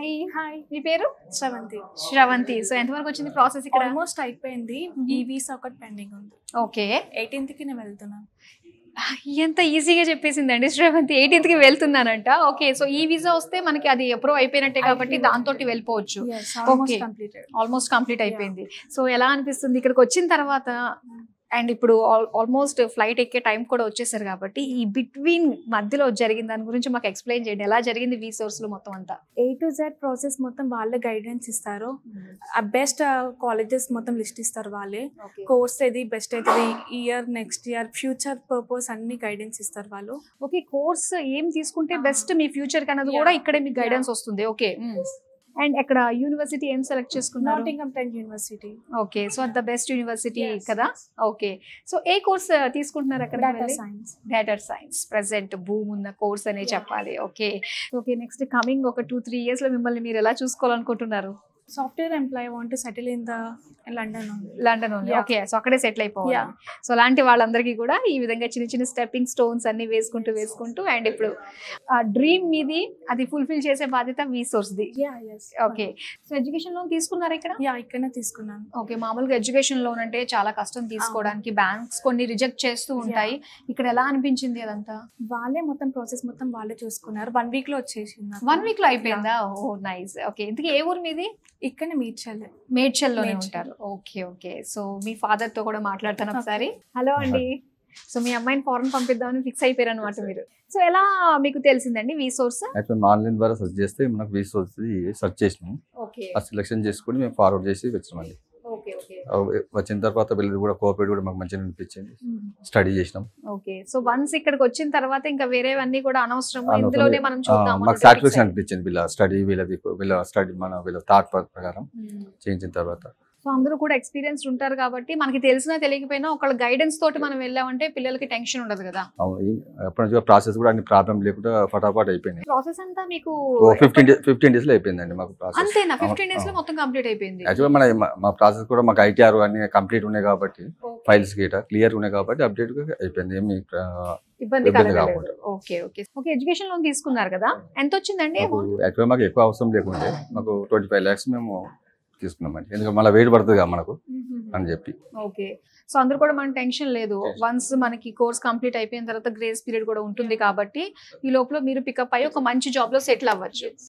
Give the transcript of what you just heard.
Hi. Hi. మీ పేరు? Sravanthi. Sravanthi. So ఎంతవరకు వచ్చింది ప్రాసెస్ ఇక్కడ? ఆల్మోస్ట్ అయిపోయింది. ఈ వీసా ఒకటి పెండింగ్ ఉంది. ఓకే. 18th కి నేను వెళ్తున్నాను. ఎంత ఈజీగా చెప్పేసిందండి శ్రవంతి. 18th కి వెళ్తున్నానంట. ఓకే. సో ఈ వీసా వస్తే మనకి అది అప్రూవ్ అయిపోయినట్టే కాబట్టి దాంతో వెళ్ళిపోవచ్చు. ఓకే. ఆల్మోస్ట్ కంప్లీట్ అయిపోయింది. సో ఎలా అనిపిస్తుంది ఇక్కడికి వచ్చిన తర్వాత? అండ్ ఇప్పుడు ఆల్మోస్ట్ ఫ్లైట్ ఎక్కే టైం కూడా వచ్చేసారు కాబట్టి ఈ బిట్వీన్ మధ్యలో జరిగిన దాని గురించి మాకు ఎక్స్ప్లెయిన్ చేయండి. ఎలా జరిగింది వీసాస్ లో మొత్తం అంతా? A to Z ప్రాసెస్ మొత్తం వాళ్ళే గైడెన్స్ ఇస్తారు. బెస్ట్ కాలేజెస్ మొత్తం లిస్ట్ ఇస్తారు వాళ్ళే. కోర్స్ ఏది బెస్ట్ అవుతుంది, year next year future purpose అన్ని గైడెన్స్ ఇస్తారు వాళ్ళు. ఓకే. కోర్స్ ఏం తీసుకుంటే బెస్ట్ మీ ఫ్యూచర్ కన్నది కూడా ఇక్కడే మీకు గైడెన్స్ వస్తుంది. ఓకే. అండ్ అక్కడ యూనివర్సిటీ ఏం సెలెక్ట్ చేసుకున్నారు? నాటింగమ్ Trent university. Okay. So the best university కదా. ఓకే. సో ఏ కోర్స్ తీసుకుంటున్నారు అక్కడ? Data science. Data science present boom ఉన్న కోర్స్ అనే చెప్పాలి. ఓకే. ఓకే. నెక్స్ట్ కమింగ్ ఒక 2-3 years లో మిమ్మల్ని మీరు ఎలా చూసుకోవాలనుకుంటున్నారు? Software employee want to settle in the London only. Okay. So అక్కడే సెటిల్ అయిపోవాలి. సో అలాంటి వాళ్ళందరికీ కూడా ఈ విధంగా చిన్న చిన్న స్టెప్పింగ్ స్టోన్స్ అన్ని వేసుకుంటూ అండ్ ఇప్పుడు ఆ డ్రీమ్ మీది అది ఫుల్ఫిల్ చేసే బాధ్యత వీసోర్స్ది. ఓకే. సో ఎడ్యుకేషన్ లోన్ తీసుకున్నారా ఇక్కడ? ఇక్కడనే తీసుకున్నాను. ఓకే. మామూలుగా ఎడ్యుకేషన్ లోన్ అంటే చాలా కష్టం తీసుకోవడానికి, బ్యాంక్స్ కొన్ని రిజెక్ట్ చేస్తూ ఉంటాయి. ఇక్కడ ఎలా అనిపించింది అదంతా? వాళ్ళే మొత్తం ప్రాసెస్ మొత్తం వాళ్ళే చూసుకున్నారు. 1 week లో వచ్చేసింది. 1 week లో అయిపోయిందా? ఓ నైస్. ఓకే. ఇంతకీ ఏ ఊరు మీది? ఇక్కడనే మేడ్చల్లోనే ఉంటారు. ఓకే. ఓకే. సో మీ ఫాదర్ తో కూడా మాట్లాడతాను ఒకసారి. హలో అండి. సో మీ అమ్మాయిని ఫారెన్ పంపిద్దామని ఫిక్స్ అయిపోయారు అనమాట మీరు. సో ఎలా మీకు తెలిసిందండి వీ సోర్స్? ఆన్లైన్ ద్వారా సెర్చ్ చేస్తే మనకు వీ సోర్స్ సెర్చ్ చేసినాం. ఓకే. ఆ సెలెక్షన్ చేసుకుని మేము ఫార్వర్డ్ చేసి వచ్చామండి. వచ్చిన తర్వాత వీళ్ళది కూడా కోఆపరేట్ కూడా మాకు మంచిగా అనిపించింది. స్టడీ చేసినాం. ఓకే. సో వన్స్ ఇక్కడికి వచ్చిన తర్వాత ఇంకా వేరేవన్నీ కూడా అనవసరం, ఇందులోనే మనం చూద్దాం. మాకు సాటిస్ఫాక్షన్ అనిపించింది వీళ్ళ స్టడీ, వీళ్ళ స్టడీ వీళ్ళ థాట్ ప్రకారం చేయించిన తర్వాత. సో అందరూ కూడా ఎక్స్పీరియన్స్ ఉంటారు కాబట్టి మనకి తెలిసినా తెలియకపోయినా ఒకళ్ళ గైడెన్స్ తోటి మనం వెళ్ళామంటే పిల్లలకి టెన్షన్ ఉండదు కదా. అప్పటి నుంచి ప్రాసెస్ కూడా అన్ని ప్రాబ్లం లేకుండా ఫటాఫట్ అయిపోయింది. ప్రాసెస్ అంతా మీకు 15 days లో అయిపోయిందండి మాకు ప్రాసెస్. అంతేనా? 15 days లో మొత్తం కంప్లీట్ అయిపోయింది. యాక్చువల్గా మా ప్రాసెస్ కూడా మాకు ITR అన్ని కంప్లీట్ ఉన్నాయి కాబట్టి, ఫైల్స్ గీట క్లియర్ ఉన్నాయి కాబట్టి అప్డేట్ అయిపోయింది. ఏమి ఇబ్బంది కలగలేదు. Okay. Okay. Okay. Education loan తీసుకున్నారు కదా, ఎంత వచ్చిందండి? యాక్చువల్గా మాకు ఎక్కువ అవసరం లేకుంటే మాకు 25 lakhs మేము తీసుకున్నామండి. ఎందుకంటే మళ్ళీ వెయిట్ పడుతుంది కదా మనకు అని చెప్పి. ఓకే. సో అందరూ కూడా మనకు టెన్షన్ లేదు. వన్స్ మనకి కోర్స్ కంప్లీట్ అయిపోయిన తర్వాత గ్రేస్ పీరియడ్ కూడా ఉంటుంది కాబట్టి ఈ లోపల మీరు పికప్ అయ్యి ఒక మంచి జాబ్ లో సెటిల్ అవ్వచ్చు.